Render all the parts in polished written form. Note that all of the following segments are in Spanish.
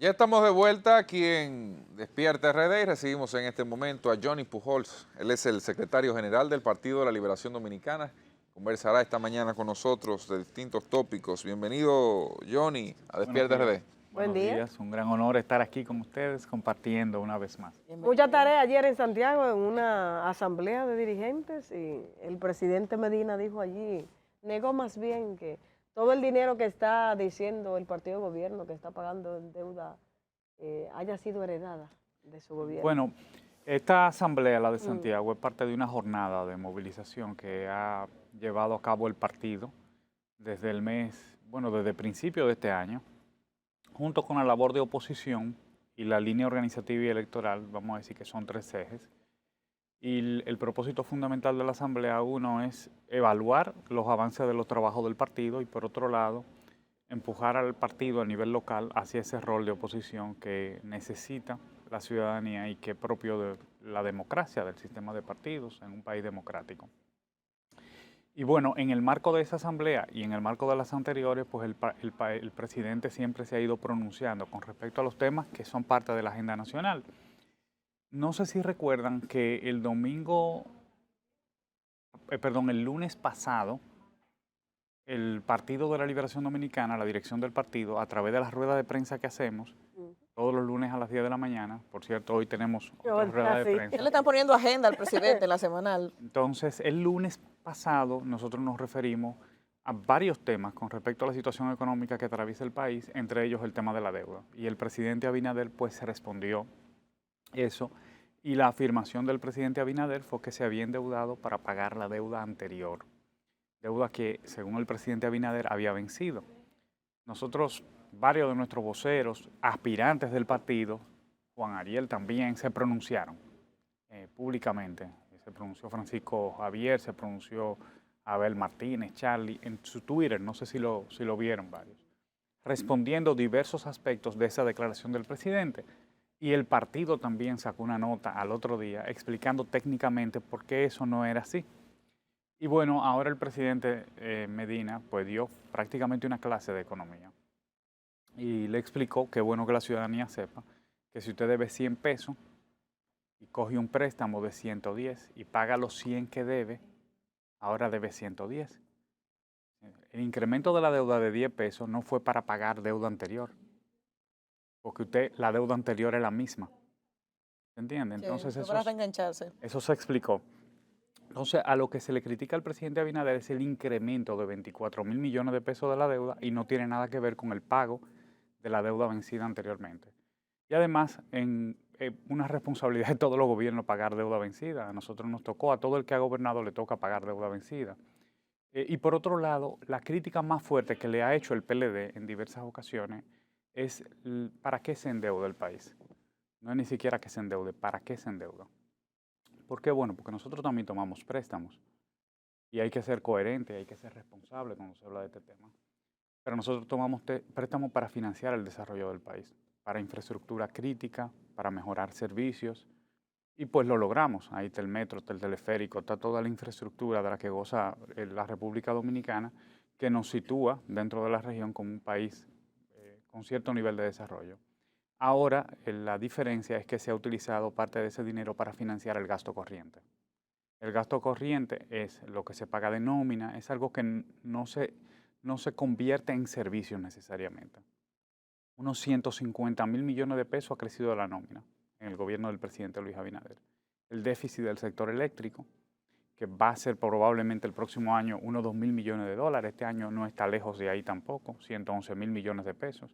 Ya estamos de vuelta aquí en Despierta RD y recibimos en este momento a Johnny Pujols. Él es el secretario general del Partido de la Liberación Dominicana. Conversará esta mañana con nosotros de distintos tópicos. Bienvenido, Johnny, a Buenos Despierta días. RD. Buen Buenos día. días, un gran honor estar aquí con ustedes compartiendo una vez más. Mucha tarea ayer en Santiago en una asamblea de dirigentes y el presidente Medina dijo allí, negó más bien que todo el dinero que está diciendo el partido de gobierno que está pagando en deuda haya sido heredada de su gobierno. Bueno, esta asamblea, la de Mm, Santiago, es parte de una jornada de movilización que ha llevado a cabo el partido desde el mes, bueno, desde el principio de este año, junto con la labor de oposición y la línea organizativa y electoral, vamos a decir que son tres ejes. Y el propósito fundamental de la Asamblea, uno, es evaluar los avances de los trabajos del partido y, por otro lado, empujar al partido a nivel local hacia ese rol de oposición que necesita la ciudadanía y que es propio de la democracia, del sistema de partidos en un país democrático. Y bueno, en el marco de esa asamblea y en el marco de las anteriores, pues el presidente siempre se ha ido pronunciando con respecto a los temas que son parte de la agenda nacional. No sé si recuerdan que el lunes pasado, el Partido de la Liberación Dominicana, la dirección del partido, a través de las ruedas de prensa que hacemos, todos los lunes a las 10 de la mañana, por cierto, hoy tenemos otra rueda de así. Ya prensa. le están poniendo agenda al presidente en la semanal. Entonces, el lunes pasado nosotros nos referimos a varios temas con respecto a la situación económica que atraviesa el país, entre ellos el tema de la deuda. Y el presidente Abinader pues respondió eso, y la afirmación del presidente Abinader fue que se había endeudado para pagar la deuda anterior, deuda que según el presidente Abinader había vencido. Nosotros, varios de nuestros voceros, aspirantes del partido, Juan Ariel también, se pronunciaron públicamente. Se pronunció Francisco Javier, se pronunció Abel Martínez, Charlie, en su Twitter, no sé si lo vieron varios, respondiendo diversos aspectos de esa declaración del presidente. Y el partido también sacó una nota al otro día explicando técnicamente por qué eso no era así. Y bueno, ahora el presidente Medina pues dio prácticamente una clase de economía y le explicó que es bueno que la ciudadanía sepa que si usted debe 100 pesos y coge un préstamo de 110 y paga los 100 que debe, ahora debe 110. El incremento de la deuda de 10 pesos no fue para pagar deuda anterior, porque la deuda anterior es la misma. ¿Se entiende? Sí, Entonces fue para reengancharse. eso se explicó. Entonces, a lo que se le critica al presidente Abinader es el incremento de 24.000 millones de pesos de la deuda y no tiene nada que ver con el pago de la deuda vencida anteriormente. Y además, una responsabilidad de todos los gobiernos pagar deuda vencida. A nosotros nos tocó, a todo el que ha gobernado le toca pagar deuda vencida. Y por otro lado, la crítica más fuerte que le ha hecho el PLD en diversas ocasiones es ¿para qué se endeuda el país? No es ni siquiera que se endeude, ¿para qué se endeuda? ¿Por qué? Bueno, porque nosotros también tomamos préstamos y hay que ser coherente, hay que ser responsable cuando se habla de este tema. Pero nosotros tomamos préstamos para financiar el desarrollo del país, para infraestructura crítica, para mejorar servicios, y pues lo logramos. Ahí está el metro, está el teleférico, está toda la infraestructura de la que goza la República Dominicana, que nos sitúa dentro de la región como un país con cierto nivel de desarrollo. Ahora, la diferencia es que se ha utilizado parte de ese dinero para financiar el gasto corriente. El gasto corriente es lo que se paga de nómina, es algo que no se convierte en servicios necesariamente. Unos 150.000 millones de pesos ha crecido la nómina en el gobierno del presidente Luis Abinader. El déficit del sector eléctrico, que va a ser probablemente el próximo año unos 2.000 millones de dólares, este año no está lejos de ahí tampoco, 111.000 millones de pesos.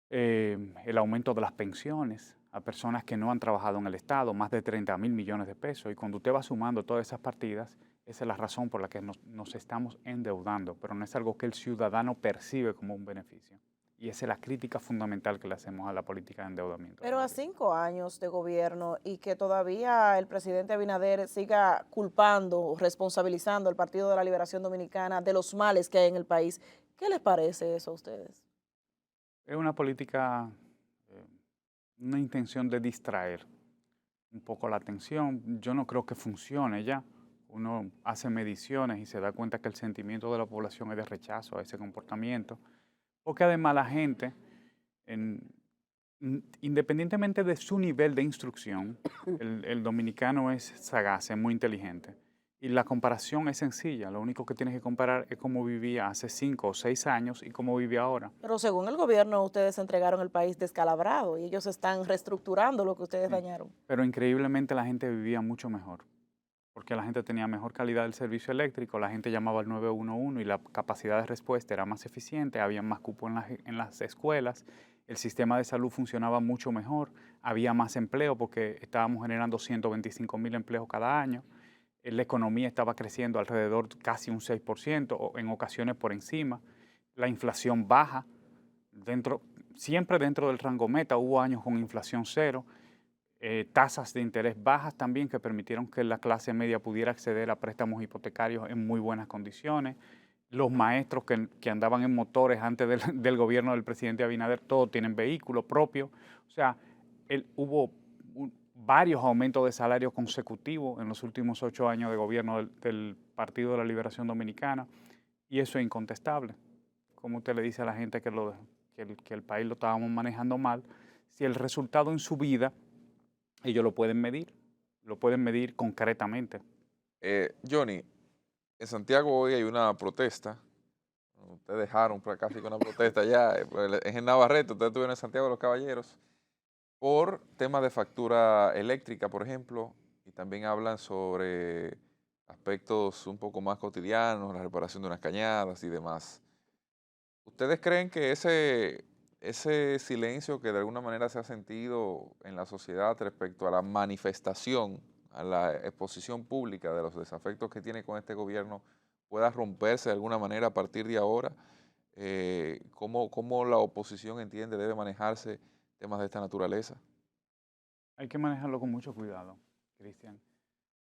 El aumento de las pensiones a personas que no han trabajado en el Estado, más de 30.000 millones de pesos. Y cuando usted va sumando todas esas partidas, esa es la razón por la que nos estamos endeudando, pero no es algo que el ciudadano percibe como un beneficio. Y esa es la crítica fundamental que le hacemos a la política de endeudamiento. Pero a 5 años de gobierno y que todavía el presidente Abinader siga culpando, responsabilizando al Partido de la Liberación Dominicana de los males que hay en el país, ¿qué les parece eso a ustedes? Es una política, eh, una intención de distraer un poco la atención. Yo no creo que funcione ya. Uno hace mediciones y se da cuenta que el sentimiento de la población es de rechazo a ese comportamiento, porque además la gente Independientemente de su nivel de instrucción, el dominicano es sagaz, es muy inteligente. Y la comparación es sencilla. Lo único que tienes que comparar es cómo vivía hace 5 o 6 años y cómo vive ahora. Pero según el gobierno, ustedes entregaron el país descalabrado y ellos están reestructurando lo que ustedes dañaron. Pero increíblemente la gente vivía mucho mejor, porque la gente tenía mejor calidad del servicio eléctrico, la gente llamaba al 911 y la capacidad de respuesta era más eficiente, había más cupo en las escuelas, el sistema de salud funcionaba mucho mejor, había más empleo porque estábamos generando 125,000 empleos cada año, la economía estaba creciendo alrededor casi un 6%, o en ocasiones por encima, la inflación baja, siempre dentro del rango meta, hubo años con inflación cero, tasas de interés bajas también que permitieron que la clase media pudiera acceder a préstamos hipotecarios en muy buenas condiciones. Los maestros que andaban en motores antes del gobierno del presidente Abinader, todos tienen vehículos propios. O sea, hubo varios aumentos de salario consecutivos en los últimos 8 años de gobierno del Partido de la Liberación Dominicana, y eso es incontestable. Como usted le dice a la gente que el país lo estábamos manejando mal, si el resultado en su vida ellos lo pueden medir concretamente. Johnny, en Santiago hoy hay una protesta. Ustedes dejaron casi con una protesta ya. Es en Navarrete, ustedes estuvieron en Santiago de los Caballeros por temas de factura eléctrica, por ejemplo, y también hablan sobre aspectos un poco más cotidianos, la reparación de unas cañadas y demás. ¿Ustedes creen que ese silencio que de alguna manera se ha sentido en la sociedad respecto a la manifestación, a la exposición pública de los desafectos que tiene con este gobierno, pueda romperse de alguna manera a partir de ahora? ¿Cómo la oposición entiende debe manejarse temas de esta naturaleza? Hay que manejarlo con mucho cuidado, Cristian.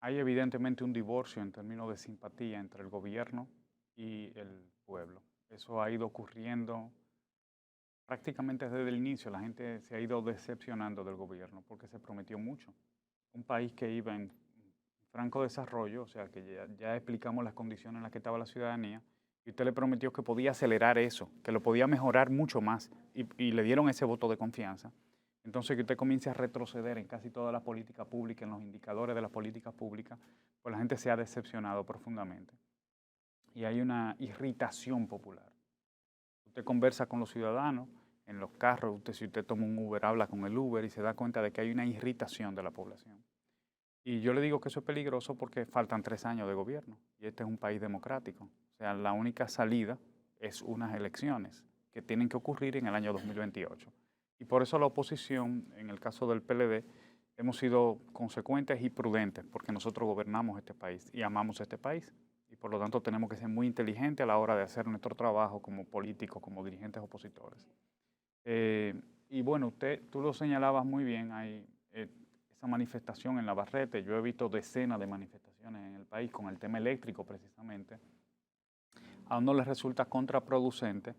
Hay evidentemente un divorcio en términos de simpatía entre el gobierno y el pueblo. Eso ha ido ocurriendo prácticamente desde el inicio. La gente se ha ido decepcionando del gobierno porque se prometió mucho. Un país que iba en franco desarrollo, o sea que ya explicamos las condiciones en las que estaba la ciudadanía, y usted le prometió que podía acelerar eso, que lo podía mejorar mucho más, y le dieron ese voto de confianza. Entonces que usted comience a retroceder en casi toda la política pública, en los indicadores de la política pública, pues la gente se ha decepcionado profundamente. Y hay una irritación popular. Usted conversa con los ciudadanos en los carros, si usted toma un Uber, habla con el Uber y se da cuenta de que hay una irritación de la población. Y yo le digo que eso es peligroso porque faltan 3 años de gobierno y este es un país democrático. O sea, la única salida es unas elecciones que tienen que ocurrir en el año 2028. Y por eso la oposición, en el caso del PLD, hemos sido consecuentes y prudentes porque nosotros gobernamos este país y amamos este país. Y por lo tanto tenemos que ser muy inteligentes a la hora de hacer nuestro trabajo como políticos, como dirigentes opositores. Y bueno, tú lo señalabas muy bien, hay esa manifestación en Navarrete. Yo he visto decenas de manifestaciones en el país con el tema eléctrico precisamente. A uno les resulta contraproducente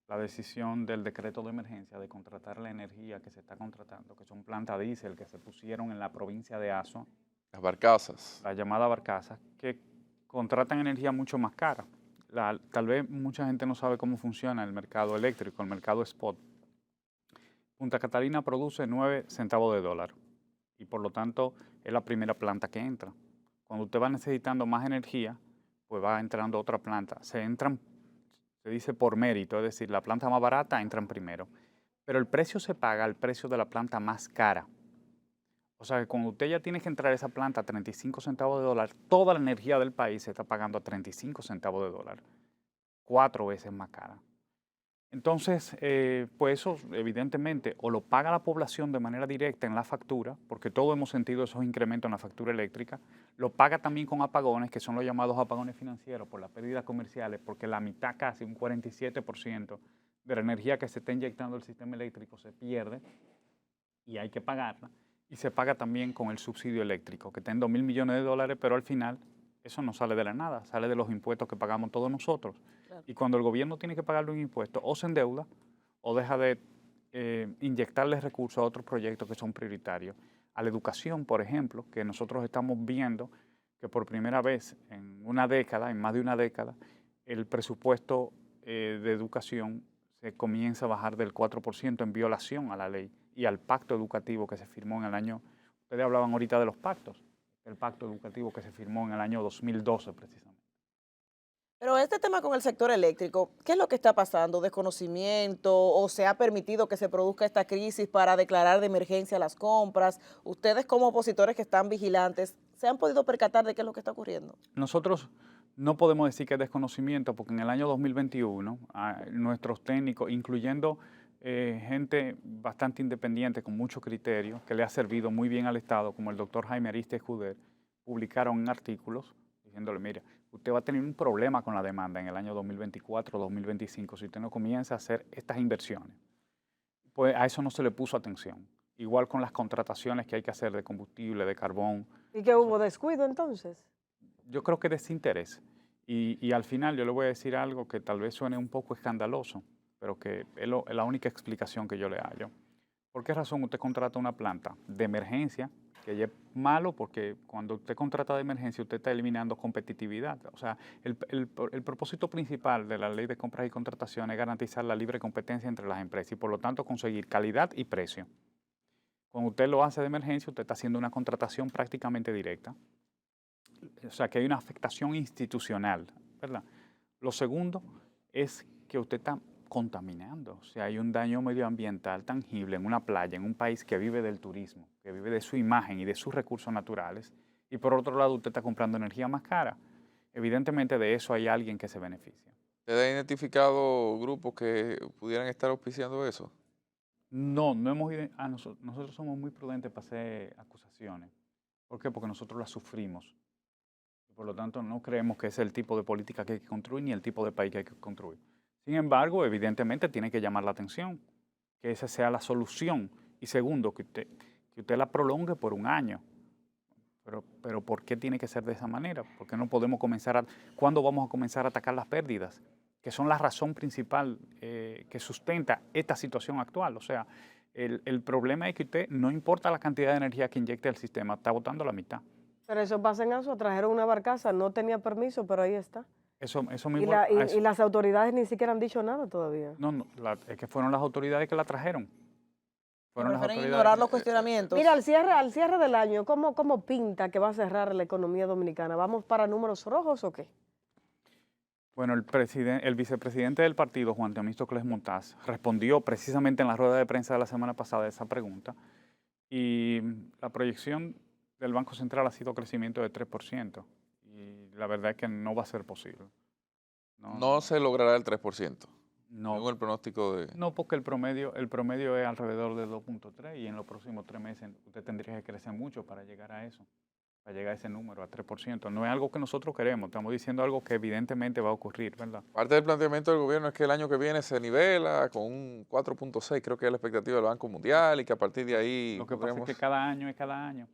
la decisión del decreto de emergencia de contratar la energía que se está contratando, que son plantas diésel que se pusieron en la provincia de Azua. Las barcazas. La llamada barcaza, que contratan energía mucho más cara. Tal vez mucha gente no sabe cómo funciona el mercado eléctrico, el mercado spot. Punta Catalina produce 9 centavos de dólar y por lo tanto es la primera planta que entra. Cuando usted va necesitando más energía, pues va entrando otra planta. Se dice por mérito, es decir, la planta más barata entran primero. Pero el precio se paga al precio de la planta más cara. O sea que cuando usted ya tiene que entrar a esa planta a 35 centavos de dólar, toda la energía del país se está pagando a 35 centavos de dólar. 4 veces más cara. Entonces, pues eso evidentemente o lo paga la población de manera directa en la factura, porque todos hemos sentido esos incrementos en la factura eléctrica, lo paga también con apagones, que son los llamados apagones financieros por las pérdidas comerciales, porque la mitad, casi un 47% de la energía que se está inyectando al sistema eléctrico se pierde y hay que pagarla, y se paga también con el subsidio eléctrico, que está en 2.000 millones de dólares, pero al final eso no sale de la nada, sale de los impuestos que pagamos todos nosotros. Claro. Y cuando el gobierno tiene que pagarle un impuesto, o se endeuda, o deja de inyectarle recursos a otros proyectos que son prioritarios. A la educación, por ejemplo, que nosotros estamos viendo que por primera vez en una década, en más de una década, el presupuesto de educación se comienza a bajar del 4% en violación a la ley. y al pacto educativo que se firmó en el año, ustedes hablaban ahorita de los pactos, el pacto educativo que se firmó en el año 2012 precisamente. Pero este tema con el sector eléctrico, ¿qué es lo que está pasando? ¿Desconocimiento o se ha permitido que se produzca esta crisis para declarar de emergencia las compras? Ustedes como opositores que están vigilantes, ¿se han podido percatar de qué es lo que está ocurriendo? Nosotros no podemos decir que es desconocimiento porque en el año 2021 nuestros técnicos, incluyendo gente bastante independiente con mucho criterio, que le ha servido muy bien al Estado, como el doctor Jaime Ariste Juder, publicaron artículos diciéndole, mira, usted va a tener un problema con la demanda en el año 2024-2025 si usted no comienza a hacer estas inversiones. Pues a eso no se le puso atención. Igual con las contrataciones que hay que hacer de combustible, de carbón. ¿Y que hubo descuido entonces? Yo creo que desinterés. Y al final yo le voy a decir algo que tal vez suene un poco escandaloso, pero que es la única explicación que yo le hallo. ¿Por qué razón usted contrata una planta de emergencia? Que ya es malo porque cuando usted contrata de emergencia usted está eliminando competitividad. O sea, el propósito principal de la ley de compras y contrataciones es garantizar la libre competencia entre las empresas y por lo tanto conseguir calidad y precio. Cuando usted lo hace de emergencia, usted está haciendo una contratación prácticamente directa. O sea, que hay una afectación institucional, ¿verdad? Lo segundo es que usted está contaminando. O sea, hay un daño medioambiental tangible en una playa, en un país que vive del turismo, que vive de su imagen y de sus recursos naturales. Y por otro lado, usted está comprando energía más cara. Evidentemente de eso hay alguien que se beneficia. ¿Usted ha identificado grupos que pudieran estar auspiciando eso? No hemos ido. Nosotros somos muy prudentes para hacer acusaciones. ¿Por qué? Porque nosotros las sufrimos. Por lo tanto, no creemos que es el tipo de política que hay que construir ni el tipo de país que hay que construir. Sin embargo, evidentemente tiene que llamar la atención, que esa sea la solución. Y segundo, que usted la prolongue por un año. Pero ¿por qué tiene que ser de esa manera? ¿Por qué no podemos cuándo vamos a comenzar a atacar las pérdidas? Que son la razón principal que sustenta esta situación actual. O sea, el problema es que usted, no importa la cantidad de energía que inyecte al sistema, está botando la mitad. Pero eso pasa en Azua, trajeron una barcaza, no tenía permiso, pero ahí está. Eso Y, mismo. y las autoridades ni siquiera han dicho nada todavía. No, es que fueron las autoridades que la trajeron. Fueron las Prefieren autoridades. ignorar los cuestionamientos. Mira, al cierre del año, ¿cómo pinta que va a cerrar la economía dominicana? ¿Vamos para números rojos o qué? Bueno, el vicepresidente del partido, Juan Temístocles Montaz, respondió precisamente en la rueda de prensa de la semana pasada a esa pregunta. Y la proyección del Banco Central ha sido crecimiento de 3%. Y la verdad es que no va a ser posible. No se logrará el 3%. No. Según el pronóstico de... No, porque el promedio es alrededor de 2.3 y en los próximos 3 meses usted tendría que crecer mucho para llegar a eso, para llegar a ese número, a 3%. No es algo que nosotros queremos, estamos diciendo algo que evidentemente va a ocurrir, ¿verdad? Parte del planteamiento del gobierno es que el año que viene se nivela con un 4.6, creo que es la expectativa del Banco Mundial, y que a partir de ahí... Lo que pasa es que cada año es cada año.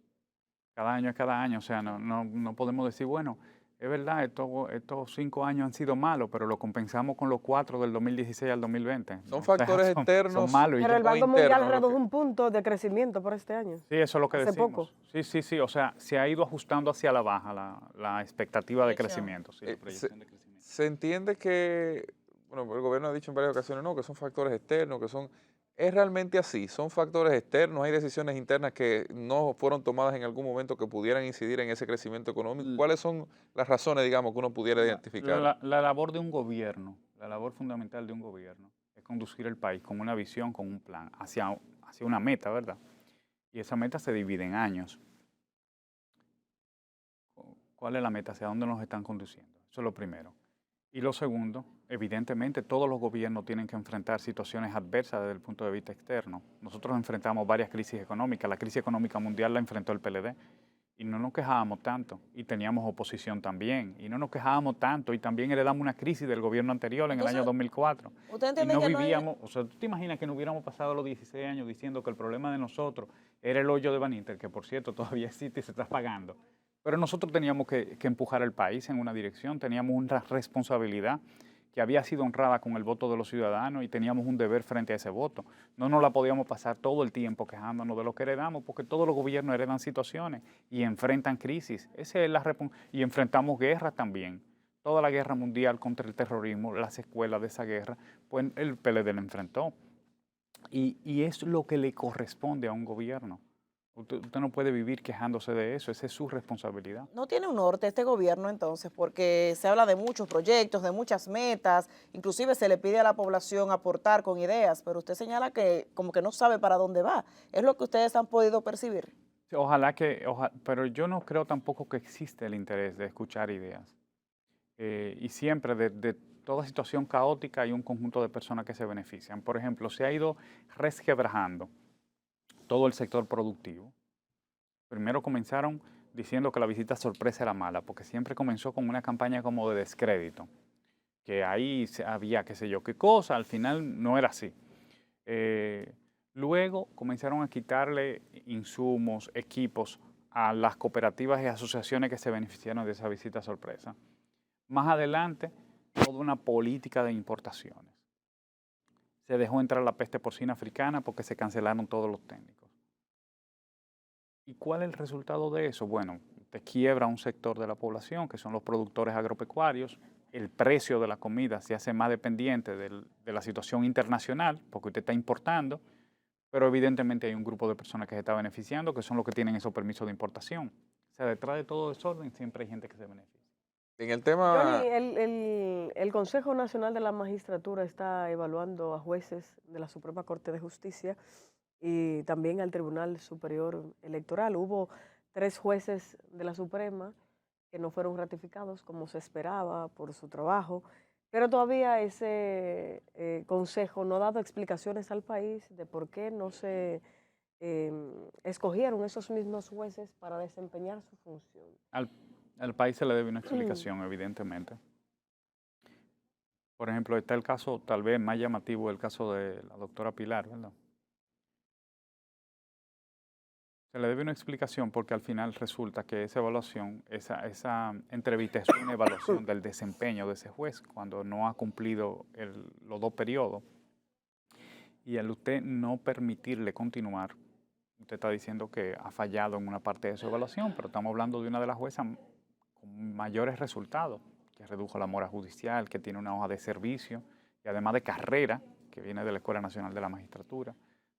Cada año es cada año, o sea, no podemos decir, bueno, es verdad, estos 5 años han sido malos, pero lo compensamos con los 4 del 2016 al 2020. Son factores externos. Son malos. Pero el Banco Mundial interno, redujo un punto de crecimiento por este año. Sí, eso es lo que Hace decimos. poco. Sí, o sea, se ha ido ajustando hacia la baja la expectativa de crecimiento. Sí, la proyección de crecimiento. Se entiende que, bueno, el gobierno ha dicho en varias ocasiones, no, que son factores externos, que son... ¿Es realmente así? ¿Son factores externos? ¿Hay decisiones internas que no fueron tomadas en algún momento que pudieran incidir en ese crecimiento económico? ¿Cuáles son las razones, digamos, que uno pudiera identificar? La labor de un gobierno, la labor fundamental de un gobierno es conducir el país con una visión, con un plan, hacia una meta, ¿verdad? Y esa meta se divide en años. ¿Cuál es la meta? ¿Hacia dónde nos están conduciendo? Eso es lo primero. Y lo segundo, evidentemente todos los gobiernos tienen que enfrentar situaciones adversas desde el punto de vista externo. Nosotros enfrentamos varias crisis económicas. La crisis económica mundial la enfrentó el PLD y no nos quejábamos tanto. Y teníamos oposición también y no nos quejábamos tanto. Y también heredamos una crisis del gobierno anterior en el año 2004. ¿Usted y entiende no que vivíamos, o sea, ¿tú te imaginas que no hubiéramos pasado los 16 años diciendo que el problema de nosotros era el hoyo de Baninter, que por cierto todavía existe y se está pagando? Pero nosotros teníamos que empujar al país en una dirección, teníamos una responsabilidad que había sido honrada con el voto de los ciudadanos y teníamos un deber frente a ese voto. No nos la podíamos pasar todo el tiempo quejándonos de lo que heredamos, porque todos los gobiernos heredan situaciones y enfrentan crisis. Y enfrentamos guerras también. Toda la guerra mundial contra el terrorismo, las secuelas de esa guerra, pues el PLD la enfrentó. Y es lo que le corresponde a un gobierno. Usted no puede vivir quejándose de eso, esa es su responsabilidad. No tiene un norte este gobierno entonces, porque se habla de muchos proyectos, de muchas metas, inclusive se le pide a la población aportar con ideas, pero usted señala que como que no sabe para dónde va. ¿Es lo que ustedes han podido percibir? Pero yo no creo tampoco que existe el interés de escuchar ideas. Y siempre de toda situación caótica hay un conjunto de personas que se benefician. Por ejemplo, se ha ido resquebrajando todo el sector productivo. Primero comenzaron diciendo que la visita sorpresa era mala, porque siempre comenzó con una campaña como de descrédito, que ahí había qué sé yo qué cosa, al final no era así. Luego comenzaron a quitarle insumos, equipos a las cooperativas y asociaciones que se beneficiaron de esa visita sorpresa. Más adelante, toda una política de importaciones. Se dejó entrar la peste porcina africana porque se cancelaron todos los técnicos. ¿Y cuál es el resultado de eso? Bueno, te quiebra un sector de la población, que son los productores agropecuarios. El precio de la comida se hace más dependiente de la situación internacional, porque usted está importando, pero evidentemente hay un grupo de personas que se está beneficiando, que son los que tienen esos permisos de importación. O sea, detrás de todo desorden siempre hay gente que se beneficia. En el Johnny, tema, el Consejo Nacional de la Magistratura está evaluando a jueces de la Suprema Corte de Justicia y también al Tribunal Superior Electoral. Hubo 3 jueces de la Suprema que no fueron ratificados como se esperaba por su trabajo, pero todavía ese consejo no ha dado explicaciones al país de por qué no se escogieron esos mismos jueces para desempeñar su función. Al país se le debe una explicación, evidentemente. Por ejemplo, está el caso tal vez más llamativo, el caso de la doctora Pilar, ¿verdad? Se le debe una explicación porque al final resulta que esa evaluación, esa entrevista es una evaluación del desempeño de ese juez cuando no ha cumplido los 2 periodos. Y al usted no permitirle continuar, usted está diciendo que ha fallado en una parte de su evaluación, pero estamos hablando de una de las juezas con mayores resultados, que redujo la mora judicial, que tiene una hoja de servicio y además de carrera, que viene de la Escuela Nacional de la Magistratura.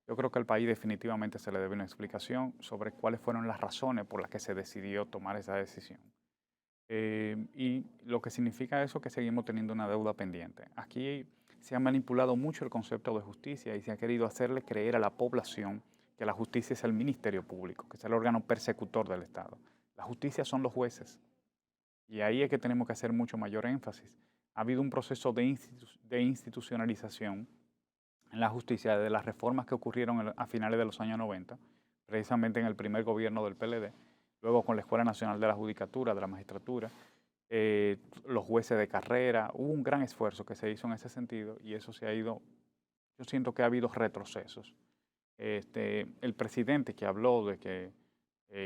Yo creo que al país definitivamente se le debe una explicación sobre cuáles fueron las razones por las que se decidió tomar esa decisión. Y lo que significa eso es que seguimos teniendo una deuda pendiente. Aquí se ha manipulado mucho el concepto de justicia y se ha querido hacerle creer a la población que la justicia es el Ministerio Público, que es el órgano persecutor del Estado. La justicia son los jueces. Y ahí es que tenemos que hacer mucho mayor énfasis. Ha habido un proceso de institucionalización en la justicia de las reformas que ocurrieron a finales de los años 90, precisamente en el primer gobierno del PLD, luego con la Escuela Nacional de la Judicatura, de la Magistratura, los jueces de carrera. Hubo un gran esfuerzo que se hizo en ese sentido y eso se ha ido, yo siento que ha habido retrocesos. El presidente que habló de que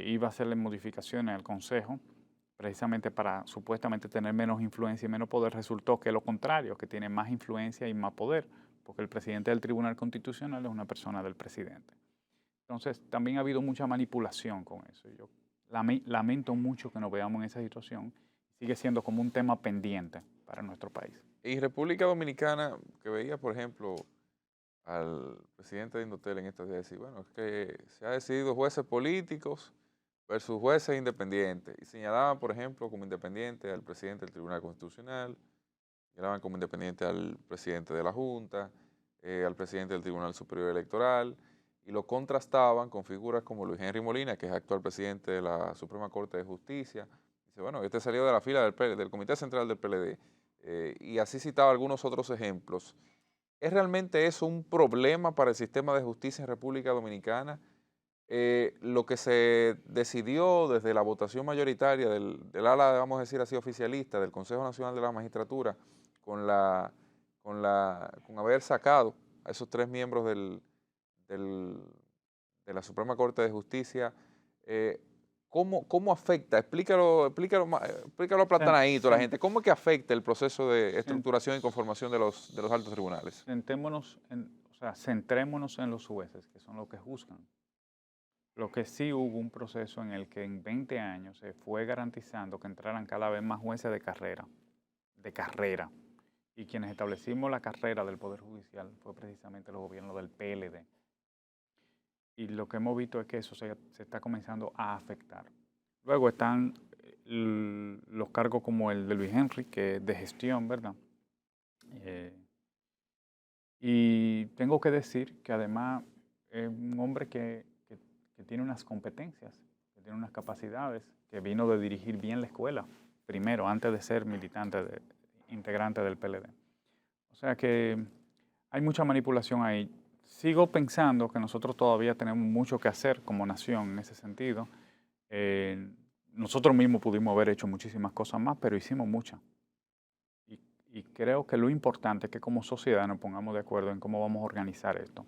iba a hacerle modificaciones al Consejo, precisamente para supuestamente tener menos influencia y menos poder, resultó que lo contrario, que tiene más influencia y más poder, porque el presidente del Tribunal Constitucional es una persona del presidente. Entonces, también ha habido mucha manipulación con eso. Yo lamento mucho que nos veamos en esa situación. Sigue siendo como un tema pendiente para nuestro país. y República Dominicana, que veía, por ejemplo, al presidente de Indotel en estos días decir, bueno, es que se ha decidido jueces políticos versus jueces independientes. Y señalaban, por ejemplo, como independiente al presidente del Tribunal Constitucional, señalaban como independiente al presidente de la Junta, al presidente del Tribunal Superior Electoral, y lo contrastaban con figuras como Luis Henry Molina, que es actual presidente de la Suprema Corte de Justicia. Dice, bueno, este salió de la fila del Comité Central del PLD, y así citaba algunos otros ejemplos. ¿Es realmente eso un problema para el sistema de justicia en República Dominicana? Lo que se decidió desde la votación mayoritaria del ala, vamos a decir así, oficialista, del Consejo Nacional de la Magistratura, con haber sacado a esos 3 miembros de la Suprema Corte de Justicia, ¿cómo afecta? Explícalo aplatadito a la gente. ¿Cómo es que afecta el proceso de estructuración y conformación de los altos tribunales? Centrémonos en los jueces, que son los que juzgan. Lo que sí hubo un proceso en el que en 20 años se fue garantizando que entraran cada vez más jueces de carrera, y quienes establecimos la carrera del Poder Judicial fue precisamente los gobiernos del PLD. Y lo que hemos visto es que eso se está comenzando a afectar. Luego están los cargos como el de Luis Henry, que es de gestión, ¿verdad? Y tengo que decir que además es un hombre que tiene unas competencias, que tiene unas capacidades, que vino de dirigir bien la escuela, primero, antes de ser militante, integrante del PLD. O sea que hay mucha manipulación ahí. Sigo pensando que nosotros todavía tenemos mucho que hacer como nación en ese sentido. Nosotros mismos pudimos haber hecho muchísimas cosas más, pero hicimos muchas. Y creo que lo importante es que como sociedad nos pongamos de acuerdo en cómo vamos a organizar esto.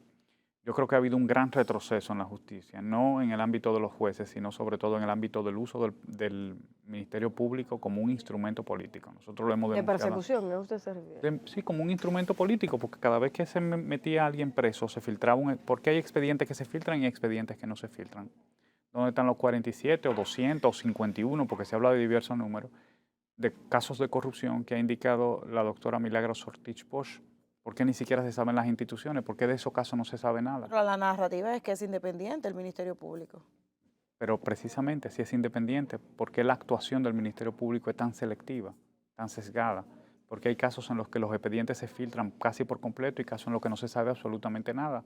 Yo creo que ha habido un gran retroceso en la justicia, no en el ámbito de los jueces, sino sobre todo en el ámbito del uso del Ministerio Público como un instrumento político. Nosotros lo hemos De denunciado. persecución, ¿no? ¿Usted se refiere? Sí, como un instrumento político, porque cada vez que se metía a alguien preso, se filtraba porque hay expedientes que se filtran y expedientes que no se filtran. ¿Dónde están los 47 o 200 o 51? Porque se habla de diversos números de casos de corrupción que ha indicado la doctora Milagros Ortiz Bosch. ¿Por qué ni siquiera se saben las instituciones? ¿Por qué de esos casos no se sabe nada? Pero la narrativa es que es independiente el Ministerio Público. Pero precisamente si es independiente, ¿por qué la actuación del Ministerio Público es tan selectiva, tan sesgada? Porque hay casos en los que los expedientes se filtran casi por completo y casos en los que no se sabe absolutamente nada.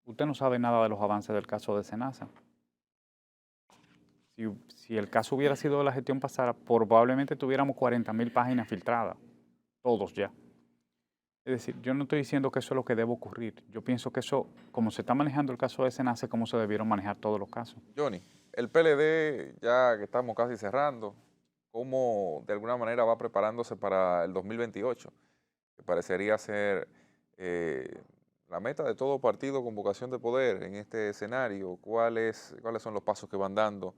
Usted no sabe nada de los avances del caso de Senasa. Si el caso hubiera sido de la gestión pasada, probablemente tuviéramos 40.000 páginas filtradas, todos ya. Es decir, yo no estoy diciendo que eso es lo que debe ocurrir. Yo pienso que eso, como se está manejando el caso de Senasa, es como se debieron manejar todos los casos. Johnny, el PLD, ya que estamos casi cerrando, ¿cómo de alguna manera va preparándose para el 2028? Que parecería ser la meta de todo partido con vocación de poder en este escenario. ¿Cuáles son los pasos que van dando?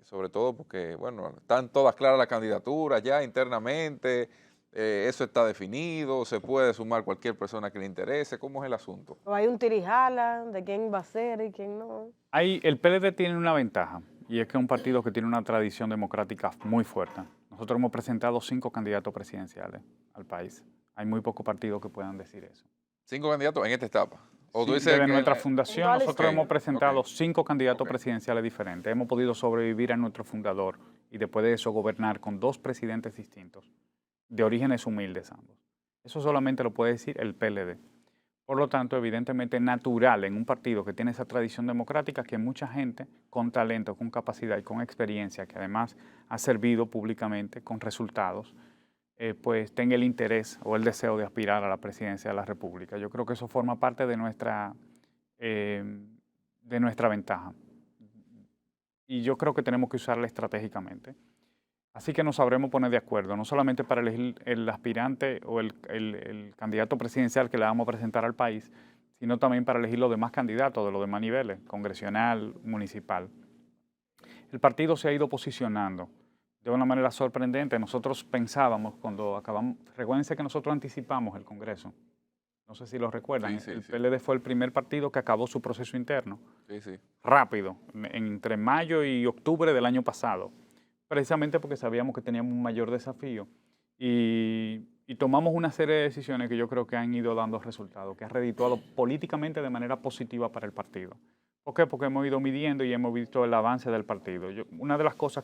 Sobre todo porque, bueno, están todas claras las candidaturas ya internamente, eso está definido, se puede sumar cualquier persona que le interese. ¿Cómo es el asunto? ¿O hay un tirijala de quién va a ser y quién no? El PLD tiene una ventaja, y es que es un partido que tiene una tradición democrática muy fuerte. Nosotros hemos presentado 5 candidatos presidenciales al país. Hay muy pocos partidos que puedan decir eso. 5 candidatos en esta etapa. ¿O tú Sí, dices desde que nuestra fundación toda la nosotros historia. hemos presentado Ok. 5 candidatos Ok. presidenciales diferentes. Hemos podido sobrevivir a nuestro fundador y después de eso gobernar con 2 presidentes distintos, de orígenes humildes ambos. Eso solamente lo puede decir el PLD. Por lo tanto, evidentemente natural en un partido que tiene esa tradición democrática que mucha gente con talento, con capacidad y con experiencia, que además ha servido públicamente con resultados, pues tenga el interés o el deseo de aspirar a la presidencia de la República. Yo creo que eso forma parte de nuestra ventaja. Y yo creo que tenemos que usarla estratégicamente. Así que nos sabremos poner de acuerdo, no solamente para elegir el aspirante o el candidato presidencial que le vamos a presentar al país, sino también para elegir los demás candidatos de los demás niveles, congresional, municipal. El partido se ha ido posicionando de una manera sorprendente. Nosotros pensábamos cuando acabamos, recuérdense que nosotros anticipamos el Congreso, no sé si lo recuerdan, Sí, el sí. PLD fue el primer partido que acabó su proceso interno, Sí, sí. rápido, entre mayo y octubre del año pasado, precisamente porque sabíamos que teníamos un mayor desafío y tomamos una serie de decisiones que yo creo que han ido dando resultados, que ha redituado políticamente de manera positiva para el partido. ¿Por qué? Porque hemos ido midiendo y hemos visto el avance del partido. Una de las cosas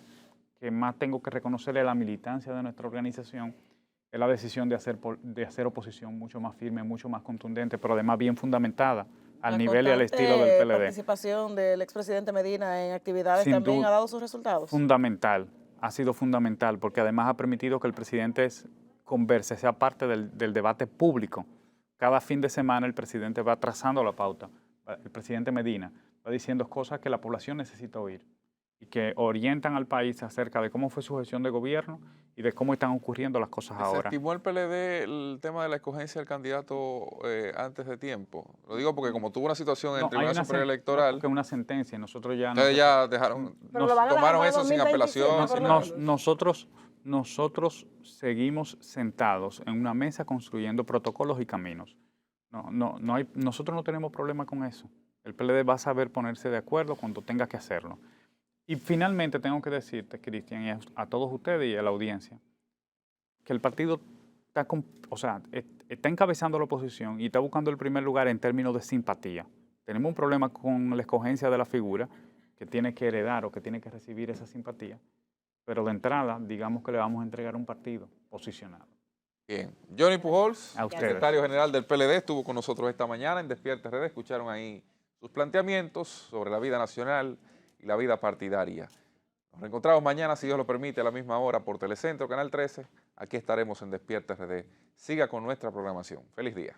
que más tengo que reconocerle a la militancia de nuestra organización es la decisión de hacer oposición mucho más firme, mucho más contundente, pero además bien fundamentada al La nivel y al constante estilo del PLD. participación del expresidente Medina en actividades Sin también duda, ha dado sus resultados. Fundamental, ha sido fundamental, porque además ha permitido que el presidente converse, sea parte del debate público. Cada fin de semana el presidente va trazando la pauta, el presidente Medina va diciendo cosas que la población necesita oír y que orientan al país acerca de cómo fue su gestión de gobierno y de cómo están ocurriendo las cosas ahora. ¿Desestimó el PLD el tema de la escogencia del candidato antes de tiempo? Lo digo porque como tuvo una situación en el Tribunal Superior Electoral, que una sentencia, nosotros ya... ustedes ya dejaron, Pero lo van a dejar tomaron para eso sin 2027, apelación. por lo menos. Nosotros seguimos sentados en una mesa construyendo protocolos y caminos. Nosotros no tenemos problema con eso. El PLD va a saber ponerse de acuerdo cuando tenga que hacerlo. Y finalmente tengo que decirte, Cristian, y a todos ustedes y a la audiencia, que el partido está encabezando la oposición y está buscando el primer lugar en términos de simpatía. Tenemos un problema con la escogencia de la figura que tiene que heredar o que tiene que recibir esa simpatía, pero de entrada, digamos que le vamos a entregar un partido posicionado. Bien. Johnny Pujols, A ustedes. secretario general del PLD, estuvo con nosotros esta mañana en Despierta RD. Escucharon ahí sus planteamientos sobre la vida nacional y la vida partidaria. Nos reencontramos mañana, si Dios lo permite, a la misma hora por Telecentro, Canal 13. Aquí estaremos en Despierta RD. Siga con nuestra programación. Feliz día.